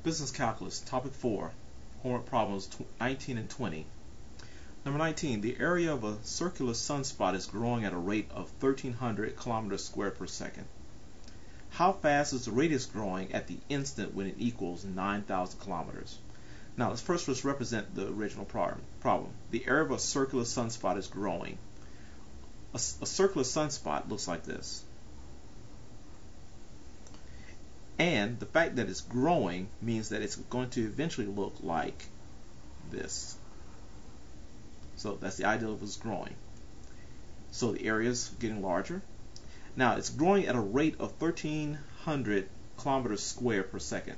Business Calculus, Topic 4, Homework Problems 19 and 20. Number 19, the area of a circular sunspot is growing at a rate of 1,300 kilometers squared per second. How fast is the radius growing at the instant when it equals 9,000 kilometers? Now, let's represent the original problem. The area of a circular sunspot is growing. A circular sunspot looks like this. And the fact that it's growing means that it's going to eventually look like this. So that's the idea of it's growing. So the area is getting larger. Now it's growing at a rate of 1,300 kilometers squared per second.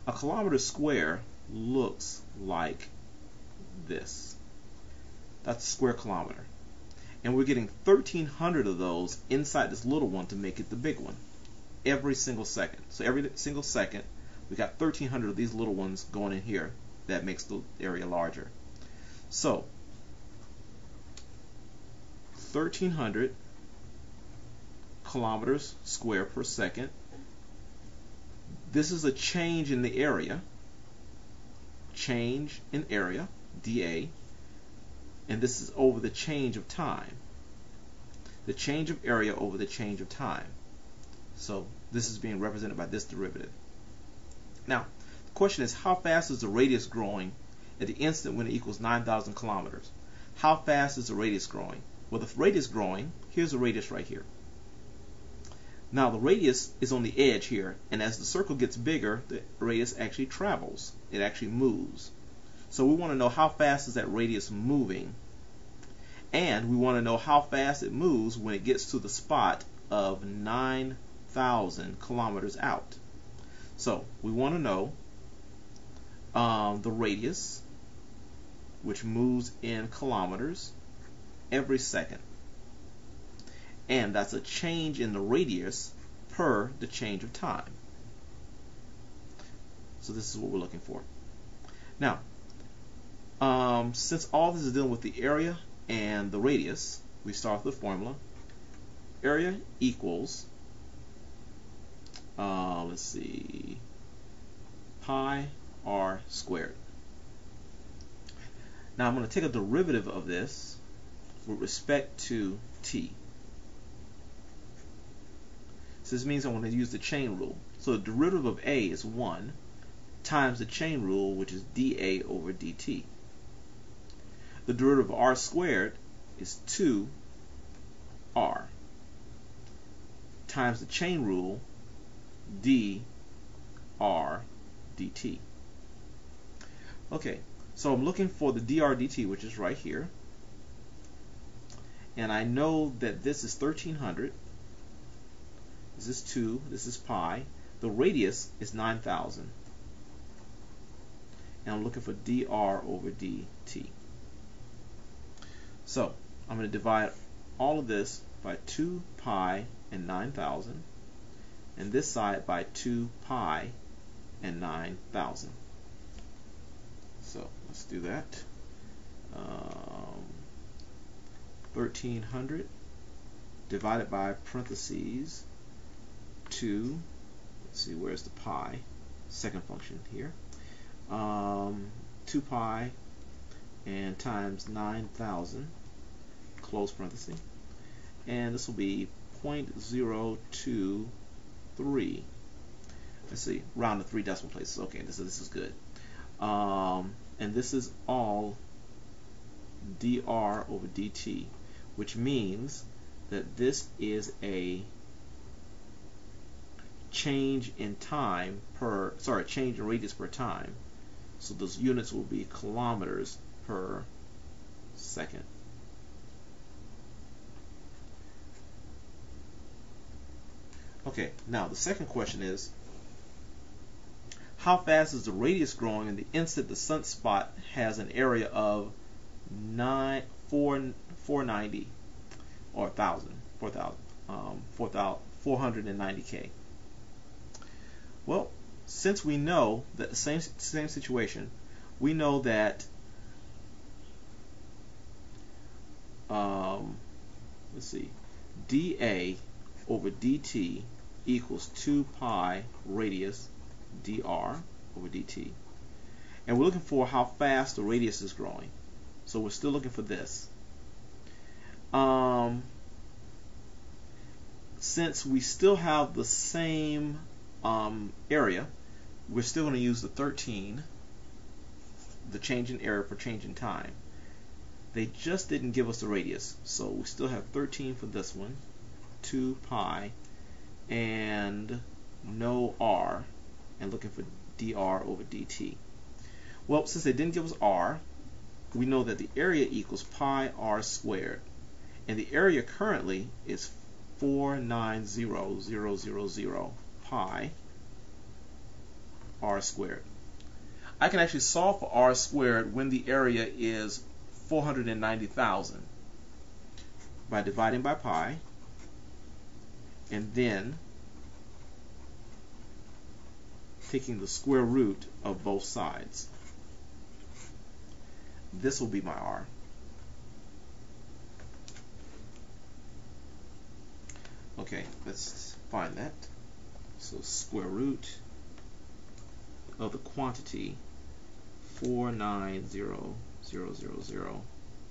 A kilometer square looks like this. That's a square kilometer. And we're getting 1,300 of those inside this little one to make it the big one. Every single second. So every single second we got 1,300 of these little ones going in here. That makes the area larger. So 1,300 kilometers squared per second. This is a change in the area. Change in area, dA. And this is over the change of time. The change of area over the change of time. So this is being represented by this derivative. Now, the question is, how fast is the radius growing at the instant when it equals 9,000 kilometers? How fast is the radius growing? Well, the radius growing, here's the radius right here. Now, the radius is on the edge here, and as the circle gets bigger, the radius actually travels. It actually moves. So we want to know how fast is that radius moving, and we want to know how fast it moves when it gets to the spot of 9,000 kilometers out. So we want to know the radius, which moves in kilometers every second, and that's a change in the radius per the change of time. So this is what we're looking for. Now, since all this is dealing with the area and the radius, we start with the formula. Area equals, let's see, pi r squared. Now I'm going to take a derivative of this with respect to t. So this means I want to use the chain rule. So the derivative of a is 1 times the chain rule, which is dA over dt. The derivative of r squared is 2r times the chain rule, dr dt. Okay, so I'm looking for the dr dt, which is right here. And I know that this is 1,300. This is 2. This is pi. The radius is 9,000. And I'm looking for dr over dt. So I'm going to divide all of this by 2 pi and 9,000, and this side by 2 pi and 9,000. So let's do that. 1,300 divided by parentheses 2. Let's see, where's the pi? Second function here. 2 pi and times 9,000, close parenthesis, and this will be 0.023. Let's see, round to 3 decimal places. Okay, this is good. And this is all dr over dt, which means that this is a change in time per, change in radius per time. So those units will be kilometers per second. Okay, now the second question is, how fast is the radius growing in the instant the sunspot has an area of 490 or 490K? Well, since we know that the same situation, we know that let's see, dA over dt equals 2 pi radius dr over dt. And we're looking for how fast the radius is growing. So we're still looking for this. Since we still have the same area, we're still going to use the 13, the change in area per change in time. They just didn't give us the radius, so we still have 13 for this one, 2 pi, and no r, and looking for dr over dt. Well, since they didn't give us r, we know that the area equals pi r squared, and the area currently is 490,000 pi r squared. I can actually solve for r squared when the area is 490,000 by dividing by pi and then taking the square root of both sides. This will be my r. Okay, let's find that. So square root of the quantity 490,000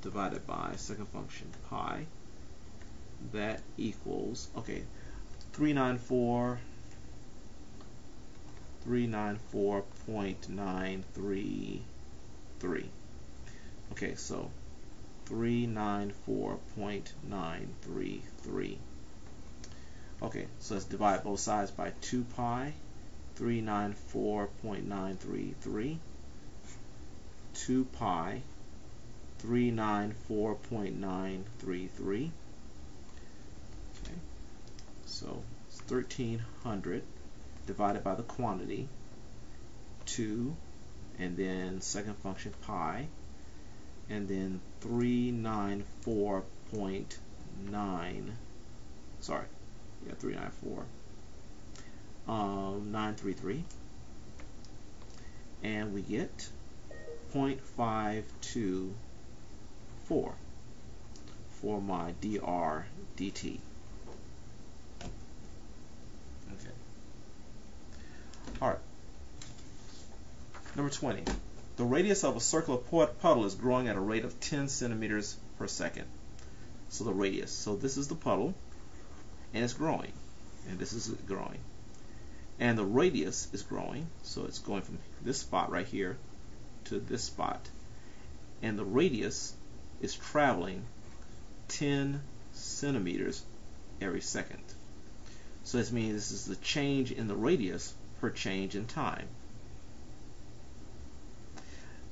divided by second function pi. That equals, okay, 394.933. Okay, so 394.933. Okay, so let's divide both sides by 2 pi. 394.933. 2 pi. 394.933. Okay, so it's 1300 divided by the quantity 2, and then second function pi, and then 933, and we get 0.524 for my dr dt. Okay. All right. Number 20. The radius of a circular puddle is growing at a rate of 10 centimeters per second. So the radius. So this is the puddle, and it's growing, and this is growing, and the radius is growing. So it's going from this spot right here to this spot, and the radius is traveling 10 centimeters every second. So this means this is the change in the radius per change in time.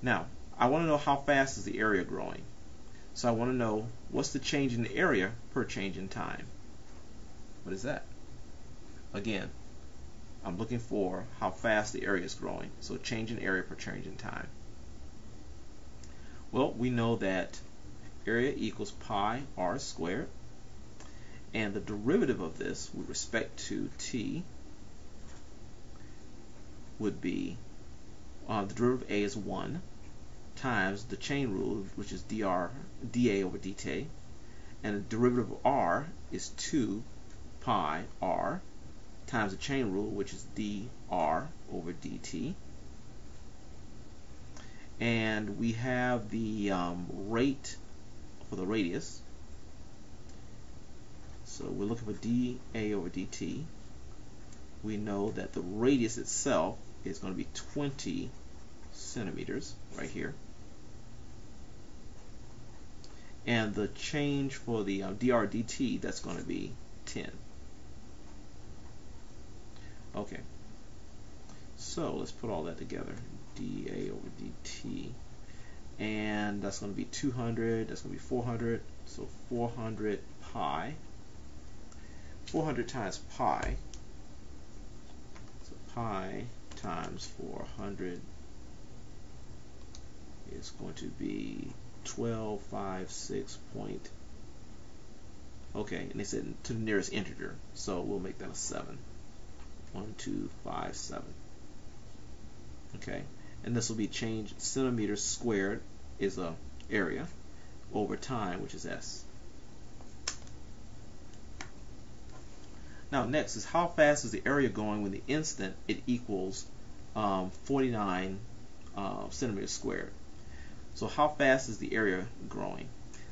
Now, I want to know how fast is the area growing. So I want to know what's the change in the area per change in time. What is that? Again, I'm looking for how fast the area is growing. So change in area per change in time. Well, we know that area equals pi r squared, and the derivative of this with respect to t would be the derivative of a is 1 times the chain rule, which is dA over dt, and the derivative of r is 2 pi r times the chain rule, which is dr over dt. And we have the rate for the radius. So we're looking for dA over dt. We know that the radius itself is going to be 20 centimeters right here. And the change for the dr dt, that's going to be 10. Okay. So let's put all that together. dA over dt. And that's going to be 200. That's going to be 400. So 400 pi. 400 times pi. So pi times 400 is going to be 1256 point. Okay, and they said to the nearest integer, so we'll make that a 7. 1257. Okay, and this will be changed. Centimeters squared is a area over time, which is s. Now next is how fast is the area going when the instant it equals 49 centimeters squared. So how fast is the area growing?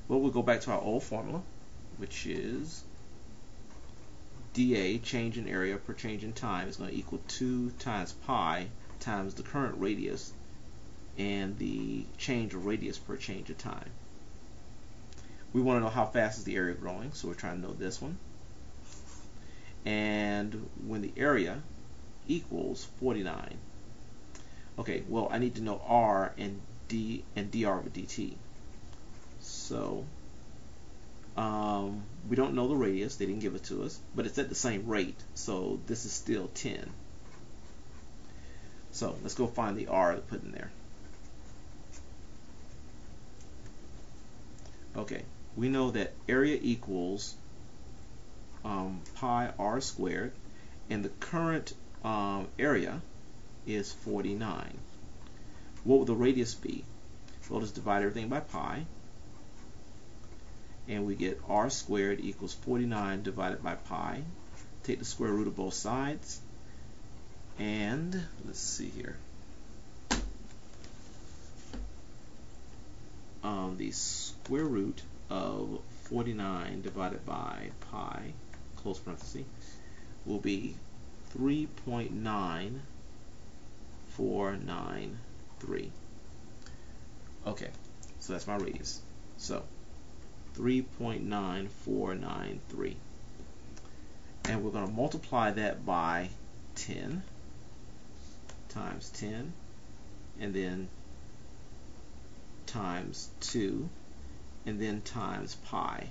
Well, we'll go back to our old formula, which is dA, change in area per change in time, is going to equal 2 times pi times the current radius and the change of radius per change of time. We want to know how fast is the area growing, so we're trying to know this one. And when the area equals 49, okay, well, I need to know R and D and dr over dt. So we don't know the radius, they didn't give it to us, but it's at the same rate, so this is still 10. So let's go find the R to put in there. Okay, we know that area equals pi r squared, and the current area is 49. What would the radius be? Well, just divide everything by pi, and we get r squared equals 49 divided by pi. Take the square root of both sides, and let's see here. The square root of 49 divided by pi, close parenthesis, will be 3.9493. Okay, so that's my radius. So 3.9493. And we're going to multiply that by 10 times 10, and then times 2, and then times pi.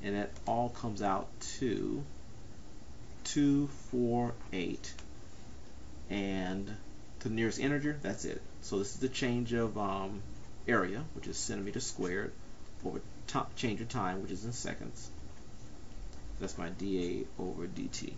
And that all comes out to 248. And to the nearest integer, that's it. So this is the change of area, which is centimeters squared, over change of time, which is in seconds. That's my dA over dt.